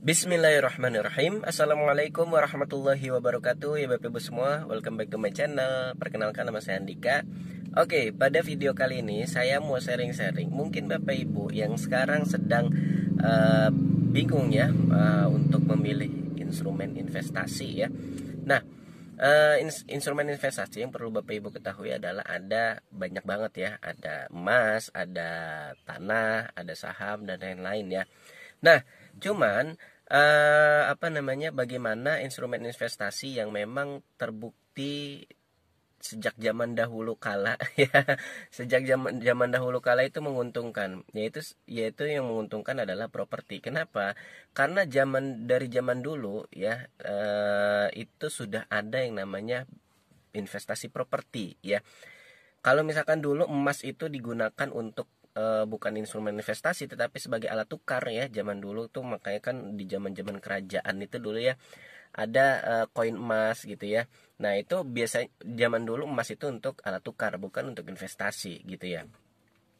Bismillahirrahmanirrahim. Assalamualaikum warahmatullahi wabarakatuh. Ya Bapak Ibu semua, welcome back to my channel. Perkenalkan, nama saya Andika. Oke, pada video kali ini saya mau sharing-sharing. Mungkin Bapak Ibu yang sekarang sedang bingung ya untuk memilih instrumen investasi ya. Nah, instrumen investasi yang perlu Bapak Ibu ketahui adalah ada banyak banget ya. Ada emas, ada tanah, ada saham dan lain-lain ya. Nah, cuman bagaimana instrumen investasi yang memang terbukti sejak zaman dahulu kala ya, sejak zaman dahulu kala itu menguntungkan, yaitu yang menguntungkan adalah properti. Kenapa? Karena dari zaman dulu ya, itu sudah ada yang namanya investasi properti ya. Kalau misalkan dulu emas itu digunakan untuk bukan instrumen investasi tetapi sebagai alat tukar ya, zaman dulu tuh. Makanya kan di zaman-zaman kerajaan itu dulu ya ada koin emas gitu ya. Nah, itu biasa zaman dulu emas itu untuk alat tukar, bukan untuk investasi gitu ya.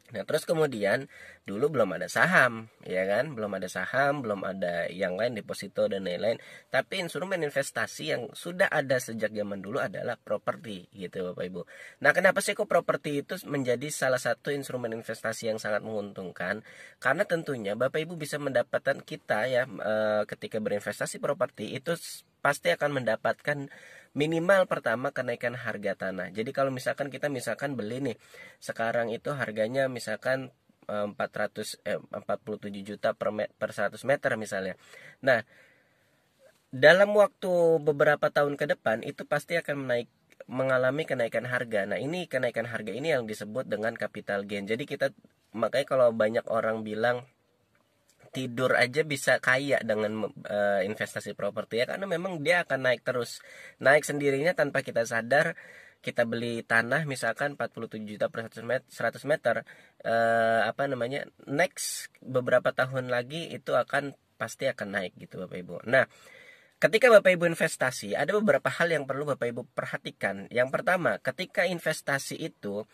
Nah, terus kemudian dulu belum ada saham, ya kan? Belum ada saham, belum ada yang lain, deposito dan lain-lain. Tapi instrumen investasi yang sudah ada sejak zaman dulu adalah properti, gitu Bapak Ibu. Nah, kenapa sih kok properti itu menjadi salah satu instrumen investasi yang sangat menguntungkan? Karena tentunya Bapak Ibu bisa mendapatkan, kita ya ketika berinvestasi properti itu pasti akan mendapatkan minimal pertama kenaikan harga tanah. Jadi kalau misalkan kita beli nih, sekarang itu harganya misalkan 47 juta per 100 meter misalnya. Nah, dalam waktu beberapa tahun ke depan itu pasti akan mengalami kenaikan harga. Nah, ini kenaikan harga ini yang disebut dengan capital gain. Jadi makanya kalau banyak orang bilang tidur aja bisa kaya dengan investasi properti ya, karena memang dia akan naik terus, naik sendirinya tanpa kita sadar. Kita beli tanah misalkan 47 juta per 100 meter, next beberapa tahun lagi itu pasti akan naik gitu Bapak Ibu. Nah, ketika Bapak Ibu investasi, ada beberapa hal yang perlu Bapak Ibu perhatikan. Yang pertama, ketika investasi itu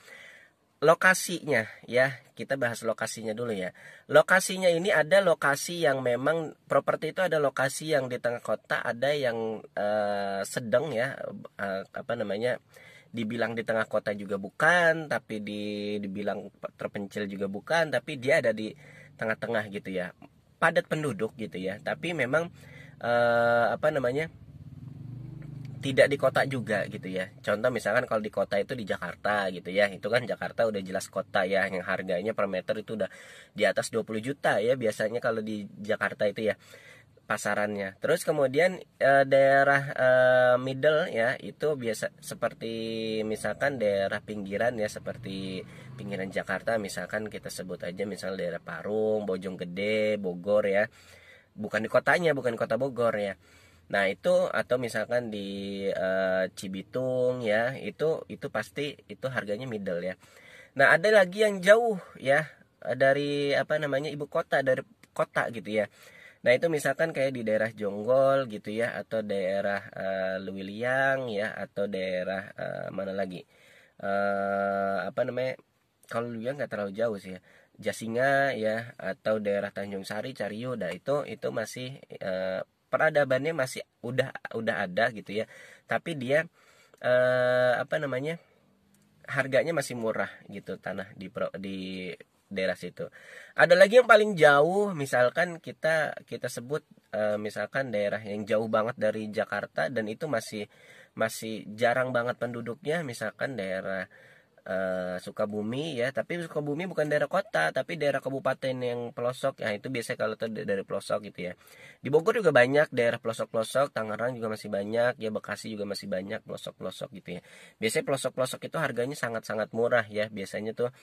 lokasinya ya, kita bahas lokasinya dulu ya. Lokasinya ini ada lokasi yang memang properti itu, ada lokasi yang di tengah kota, ada yang sedang ya, dibilang di tengah kota juga bukan, tapi dibilang terpencil juga bukan, tapi dia ada di tengah-tengah gitu ya, padat penduduk gitu ya, tapi memang tidak di kota juga gitu ya. Contoh misalkan kalau di kota itu di Jakarta gitu ya, itu kan Jakarta udah jelas kota ya, yang harganya per meter itu udah di atas 20 juta ya biasanya kalau di Jakarta itu ya pasarannya. Terus kemudian daerah middle ya, itu biasa seperti misalkan daerah pinggiran ya, seperti pinggiran Jakarta, misalkan kita sebut aja misal daerah Parung, Bojonggede, Bogor ya. Bukan di kotanya, bukan kota Bogor ya. Nah, itu atau misalkan di Cibitung ya, itu pasti itu harganya middle ya. Nah, ada lagi yang jauh ya, dari ibu kota, dari kota gitu ya. Nah, itu misalkan kayak di daerah Jonggol gitu ya, atau daerah Luwiliang ya, atau daerah mana lagi? Kalau Luwiliang nggak terlalu jauh sih ya. Jasinga ya, atau daerah Tanjung Sari, Cariu. Nah, itu masih peradabannya masih udah ada gitu ya. Tapi dia harganya masih murah gitu, tanah di daerah situ. Ada lagi yang paling jauh, misalkan kita sebut misalkan daerah yang jauh banget dari Jakarta dan itu masih jarang banget penduduknya, misalkan daerah Sukabumi ya. Tapi Sukabumi bukan daerah kota, tapi daerah kabupaten yang pelosok ya. Itu biasanya kalau dari pelosok gitu ya. Di Bogor juga banyak daerah pelosok-pelosok, Tangerang juga masih banyak ya, Bekasi juga masih banyak pelosok-pelosok gitu ya. Biasanya pelosok-pelosok itu harganya sangat-sangat murah ya. Biasanya tuh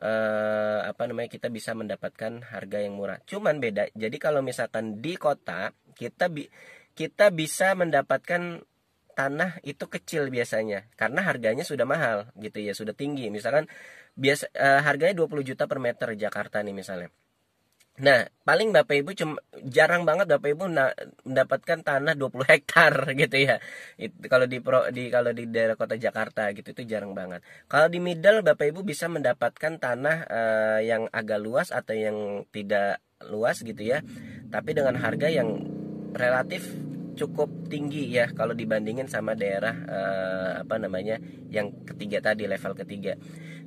kita bisa mendapatkan harga yang murah. Cuman beda. Jadi kalau misalkan di kota, kita bisa mendapatkan tanah itu kecil biasanya karena harganya sudah mahal gitu ya, sudah tinggi. Misalkan harganya 20 juta per meter Jakarta nih misalnya. Nah, paling Bapak Ibu jarang banget Bapak Ibu mendapatkan tanah 20 hektar gitu ya. Kalau di daerah kota Jakarta gitu itu jarang banget. Kalau di middle Bapak Ibu bisa mendapatkan tanah yang agak luas atau yang tidak luas gitu ya. tapi dengan harga yang relatif cukup tinggi ya kalau dibandingin sama daerah yang ketiga tadi, level ketiga.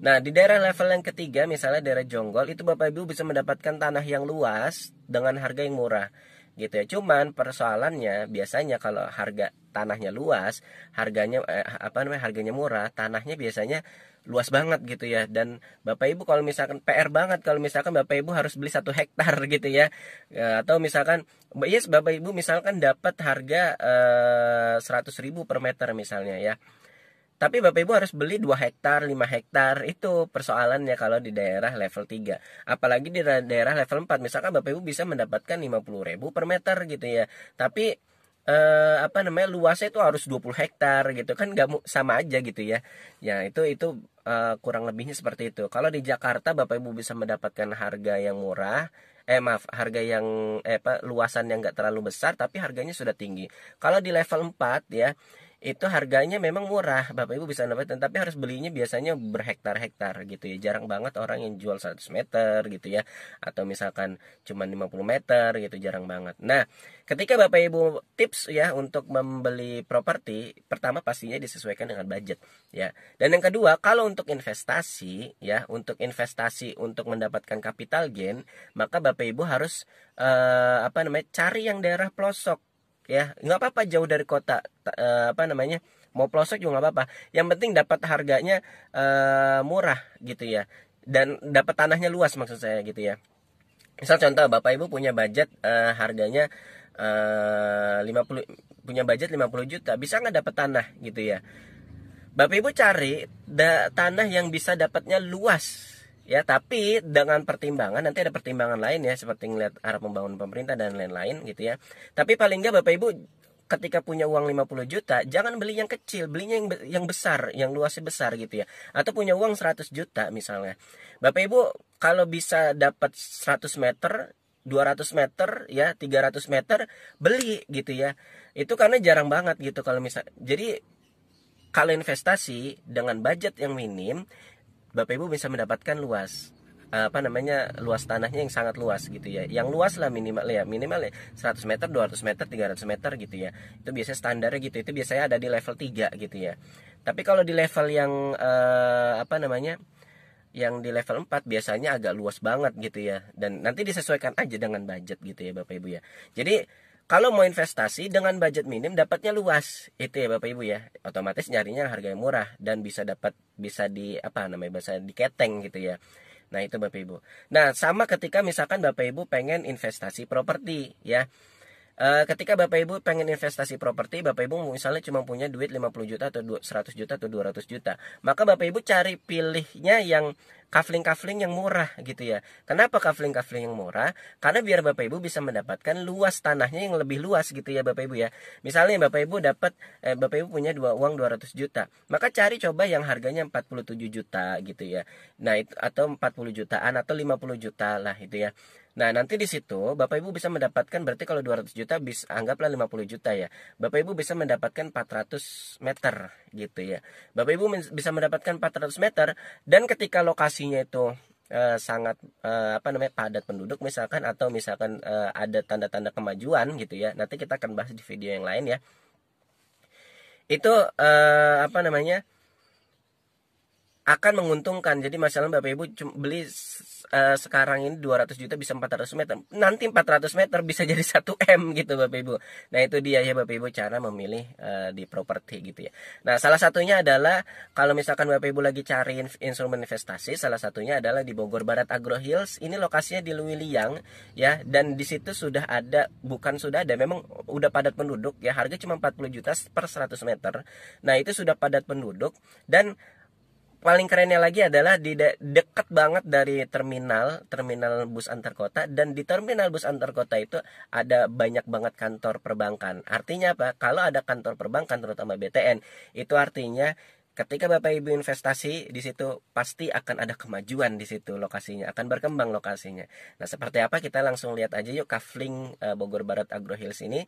Nah, di daerah level yang ketiga misalnya daerah Jonggol itu Bapak Ibu bisa mendapatkan tanah yang luas dengan harga yang murah gitu ya. Cuman persoalannya biasanya kalau harga tanahnya luas, harganya murah, tanahnya biasanya luas banget gitu ya. Dan Bapak Ibu kalau misalkan PR banget kalau misalkan Bapak Ibu harus beli 1 hektar gitu ya. Atau misalkan yes, Bapak Ibu misalkan dapat harga 100.000 per meter misalnya ya. Tapi Bapak Ibu harus beli 2 hektar, 5 hektar. Itu persoalannya kalau di daerah level 3. Apalagi di daerah level 4. Misalkan Bapak Ibu bisa mendapatkan 50.000 per meter gitu ya. Tapi luasnya itu harus 20 hektar gitu kan, nggak sama aja gitu ya. Ya itu kurang lebihnya seperti itu. Kalau di Jakarta Bapak Ibu bisa mendapatkan harga yang murah, harga yang luasan yang nggak terlalu besar tapi harganya sudah tinggi. Kalau di level 4 ya, itu harganya memang murah, Bapak Ibu bisa mendapatkan, tapi harus belinya biasanya berhektar-hektar gitu ya. Jarang banget orang yang jual 100 meter gitu ya, atau misalkan cuma 50 meter gitu, jarang banget. Nah, ketika Bapak Ibu tips ya untuk membeli properti, pertama pastinya disesuaikan dengan budget ya. Dan yang kedua, kalau untuk investasi ya, untuk mendapatkan capital gain, maka Bapak Ibu harus cari yang daerah pelosok ya. Nggak apa-apa jauh dari kota, mau pelosok juga nggak apa-apa, yang penting dapat harganya murah gitu ya, dan dapat tanahnya luas maksud saya gitu ya. Misal contoh Bapak Ibu punya budget harganya 50, punya budget 50 juta, bisa nggak dapat tanah gitu ya. Bapak Ibu cari tanah yang bisa dapatnya luas ya, tapi dengan pertimbangan, nanti ada pertimbangan lain ya, seperti ngeliat arah pembangunan pemerintah dan lain-lain gitu ya. Tapi paling nggak Bapak Ibu ketika punya uang 50 juta, jangan beli yang kecil, belinya yang besar, yang luasnya besar gitu ya. Atau punya uang 100 juta misalnya. Bapak Ibu kalau bisa dapat 100 meter, 200 meter ya, 300 meter, beli gitu ya. Itu karena jarang banget gitu kalau misal. Jadi kalau investasi dengan budget yang minim, Bapak Ibu bisa mendapatkan luas tanahnya yang sangat luas gitu ya. Yang luas lah minimal ya 100 meter, 200 meter, 300 meter gitu ya. Itu biasanya standarnya gitu. Itu biasanya ada di level 3 gitu ya. Tapi kalau di level yang di level 4 biasanya agak luas banget gitu ya. Dan nanti disesuaikan aja dengan budget gitu ya Bapak Ibu ya. Jadi kalau mau investasi dengan budget minim dapatnya luas, itu ya Bapak Ibu ya. Otomatis nyarinya harga yang murah dan bisa diketeng gitu ya. Nah, itu Bapak Ibu. Nah, sama ketika misalkan Bapak Ibu pengen investasi properti ya. Ketika Bapak Ibu pengen investasi properti, Bapak Ibu misalnya cuma punya duit 50 juta atau 100 juta atau 200 juta. Maka Bapak Ibu cari pilihnya yang kafling-kafling yang murah gitu ya. Kenapa kafling-kafling yang murah? Karena biar Bapak Ibu bisa mendapatkan luas tanahnya yang lebih luas gitu ya Bapak Ibu ya. Misalnya Bapak Ibu punya uang 200 juta. Maka cari coba yang harganya 47 juta gitu ya. Nah, itu atau 40 jutaan atau 50 juta lah itu ya. Nah, nanti di situ Bapak Ibu bisa mendapatkan, berarti kalau 200 juta bisa anggaplah 50 juta ya. Bapak Ibu bisa mendapatkan 400 meter gitu ya. Bapak Ibu bisa mendapatkan 400 meter, dan ketika lokasinya itu sangat padat penduduk misalkan, atau misalkan ada tanda-tanda kemajuan gitu ya. Nanti kita akan bahas di video yang lain ya. Itu akan menguntungkan. Jadi masalah Bapak Ibu beli sekarang ini 200 juta bisa 400 meter. Nanti 400 meter bisa jadi 1 M gitu Bapak Ibu. Nah, itu dia ya Bapak Ibu cara memilih di properti gitu ya. Nah, salah satunya adalah kalau misalkan Bapak Ibu lagi cari instrumen investasi, salah satunya adalah di Bogor Barat Agro Hills. Ini lokasinya di Luwiliang ya, dan di situ memang udah padat penduduk ya. Harga cuma 40 juta per 100 meter. Nah, itu sudah padat penduduk, dan paling kerennya lagi adalah dekat banget dari terminal bus antar kota, dan di terminal bus antar kota itu ada banyak banget kantor perbankan. Artinya apa? Kalau ada kantor perbankan terutama BTN, itu artinya ketika Bapak Ibu investasi di situ pasti akan ada kemajuan di situ, lokasinya akan berkembang lokasinya. Nah, seperti apa kita langsung lihat aja yuk kafling Bogor Barat Agro Hills ini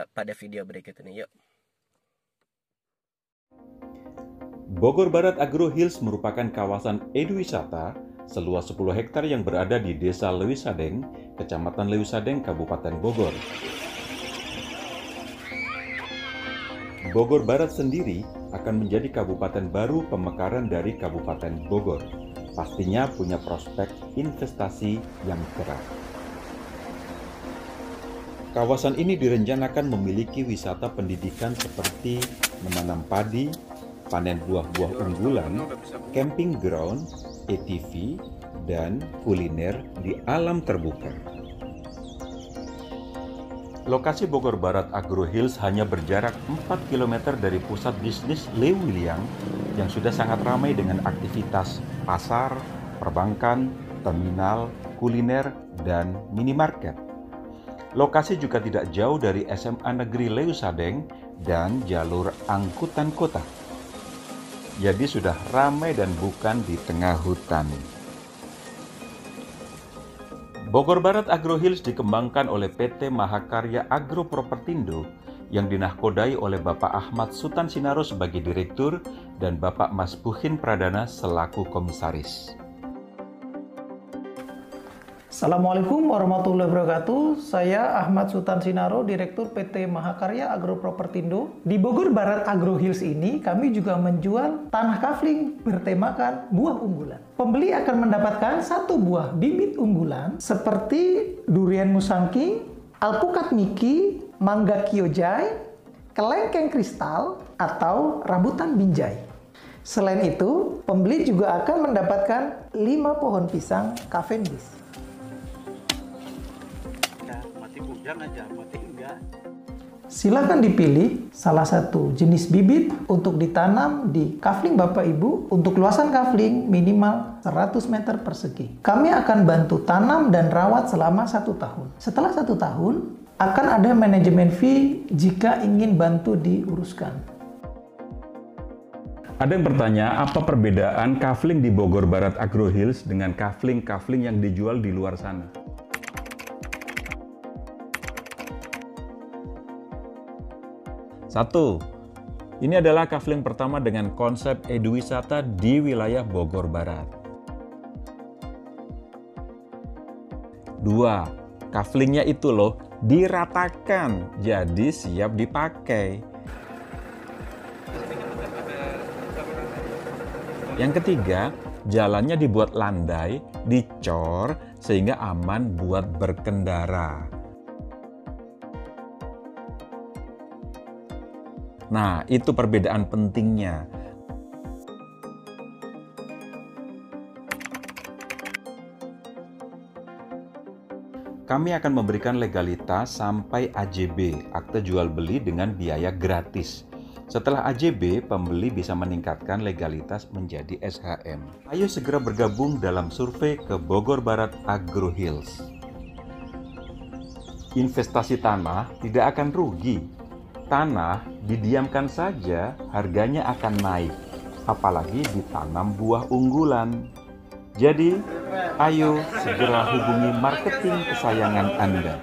pada video berikut ini yuk. Bogor Barat Agro Hills merupakan kawasan eduwisata seluas 10 hektar yang berada di Desa Lewisadeng, Kecamatan Lewisadeng, Kabupaten Bogor. Bogor Barat sendiri akan menjadi kabupaten baru pemekaran dari Kabupaten Bogor. Pastinya punya prospek investasi yang cerah. Kawasan ini direncanakan memiliki wisata pendidikan seperti menanam padi, panen buah-buah unggulan, camping ground, ATV, dan kuliner di alam terbuka. Lokasi Bogor Barat Agro Hills hanya berjarak 4 km dari pusat bisnis Lewiliang yang sudah sangat ramai dengan aktivitas pasar, perbankan, terminal, kuliner, dan minimarket. Lokasi juga tidak jauh dari SMA Negeri Lewisadeng dan jalur angkutan kota. Jadi sudah ramai dan bukan di tengah hutan. Bogor Barat Agro Hills dikembangkan oleh PT Mahakarya Agro Propertindo yang dinahkodai oleh Bapak Ahmad Sutan Sinaro sebagai Direktur dan Bapak Mas Buhin Pradana selaku Komisaris. Assalamualaikum warahmatullahi wabarakatuh. Saya Ahmad Sutan Sinaro, Direktur PT Mahakarya Agro Propertindo. Di Bogor Barat Agro Hills ini kami juga menjual tanah kafling bertemakan buah unggulan. Pembeli akan mendapatkan 1 buah bibit unggulan seperti durian musangking, alpukat miki, mangga kyojai, kelengkeng kristal, atau rambutan binjai. Selain itu, pembeli juga akan mendapatkan 5 pohon pisang Cavendish. Silakan dipilih salah satu jenis bibit untuk ditanam di kafling Bapak Ibu untuk luasan kafling minimal 100 meter persegi. Kami akan bantu tanam dan rawat selama 1 tahun. Setelah 1 tahun, akan ada manajemen fee jika ingin bantu diuruskan. Ada yang bertanya, apa perbedaan kafling di Bogor Barat Agro Hills dengan kafling-kafling yang dijual di luar sana? Satu, ini adalah kafling pertama dengan konsep eduwisata di wilayah Bogor Barat. 2, kaflingnya itu loh diratakan, jadi siap dipakai. Yang ketiga, jalannya dibuat landai, dicor, sehingga aman buat berkendara. Nah, itu perbedaan pentingnya. Kami akan memberikan legalitas sampai AJB, akte jual beli dengan biaya gratis. Setelah AJB, pembeli bisa meningkatkan legalitas menjadi SHM. Ayo segera bergabung dalam survei ke Bogor Barat Agro Hills. Investasi tanah tidak akan rugi. Tanah didiamkan saja harganya akan naik, apalagi ditanam buah unggulan. Jadi, ayo segera hubungi marketing kesayangan Anda.